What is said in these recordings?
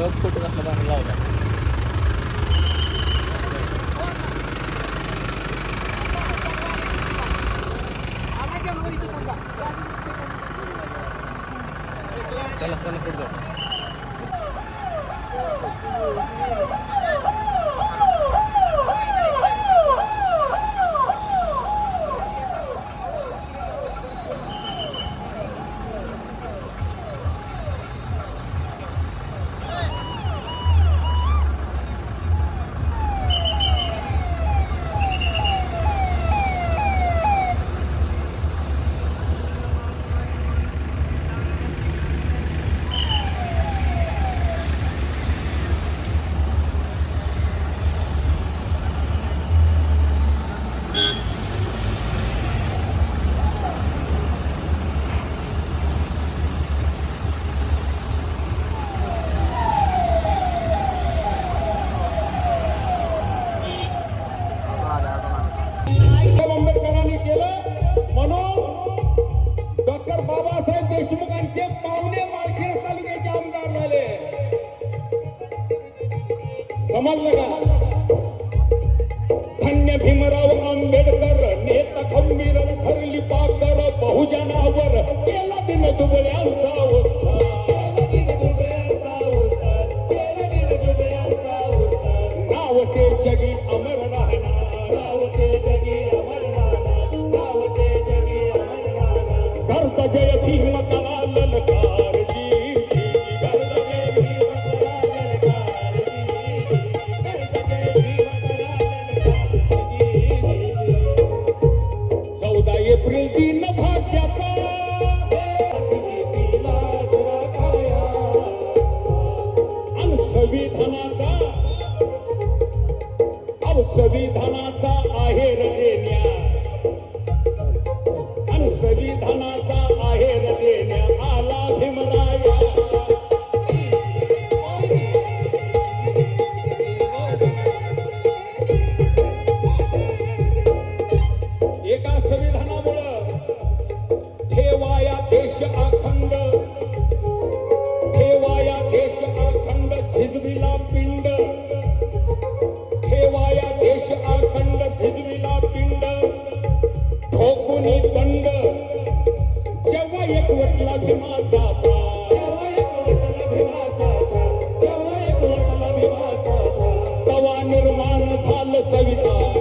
Blog photo कसला बनवला लावला. चला चला पुढे जाऊ. आंबेडकरांनी केलं म्हणून डॉक्टर बाबासाहेब देशमुखांचे पाहुणे माळशिरस तालुक्याचे आमदार झाले. समजलं का? धन्य भीमराव आंबेडकर नेता खंबीर ठरली पाकर बहुजनावर केला दिन दुबळ्यांचा नाव ते जगी अमर राहणार. नाव ते जगी अमर राहणार. नाव ते जगी अमर राहणार. कर्ज जय भीम कला ललकार जी जी. कर्ज जय भीम कला ललकार जी जी. कर्ज जय भीम कला ललकार जी. 14 एप्रिल दिन भाग्याचा आणि संविधानाचा आहेर देण्या आणि संविधानाचा आहेर देण्या आला भीमराया. एका संविधानामुळं ठेवाया देश अखंड. ठेवाया देश अखंड झिजविला पिंड. ठेवाया देश अखंड झिजविला पिंड. ठोकुनी दंड जेव्हा एकवटला भीमाचा प्राण. तवा निर्माण झालं संविधान.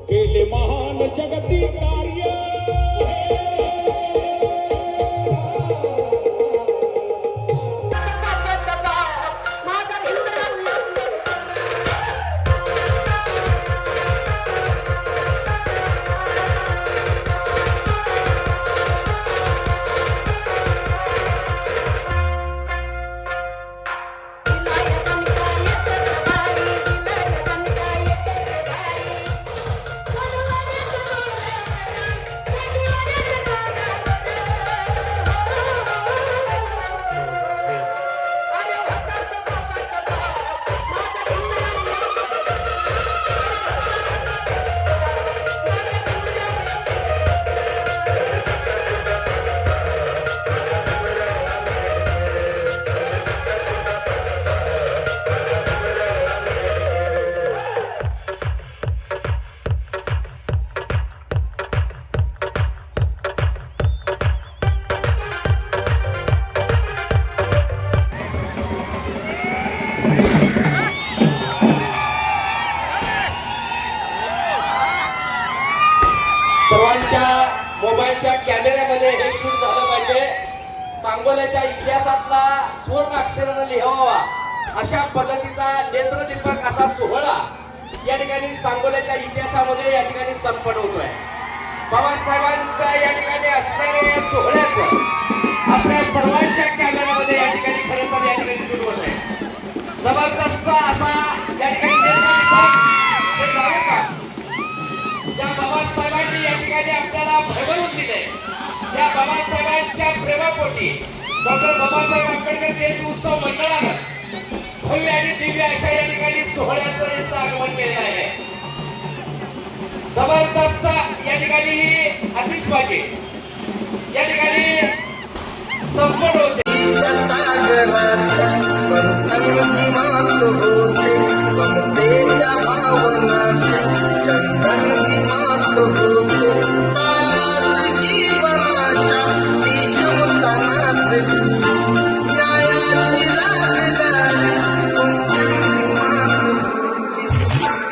केले महान जगती कार्य. सर्वांच्या मोबाईलच्या कॅमेऱ्यामध्ये हे शूट झालं पाहिजे. सांगोल्याच्या इतिहासातला सुवर्ण अक्षराने लिहावा अशा पद्धतीचा नेत्रदीपक असा सोहळा या ठिकाणी सांगोल्याच्या इतिहासामध्ये या ठिकाणी संपन्न होतोय. बाबासाहेबांच्या या ठिकाणी असणाऱ्या या सोहळ्याचं आपल्या सर्वांच्या कॅमेऱ्यामध्ये या ठिकाणी खरं तर या ठिकाणी शूट होत आहे. जबरदस्त असा या ठिकाणी नेत्रदीपक हे जाऊ का ज्या बाबासाहेबांनी या ठिकाणी आपल्याला भरभरून दिले त्या बाबासाहेबांच्या प्रेमापोटी डॉक्टर बाबासाहेब आंबेडकर जयंती उत्सव मंडळानं भव्य आणि दिव्य अशा या ठिकाणी सोहळ्याचं आगमन केलेलं आहे. जबरदस्त या ठिकाणी आतिषबाजी या ठिकाणी संपन्न होते.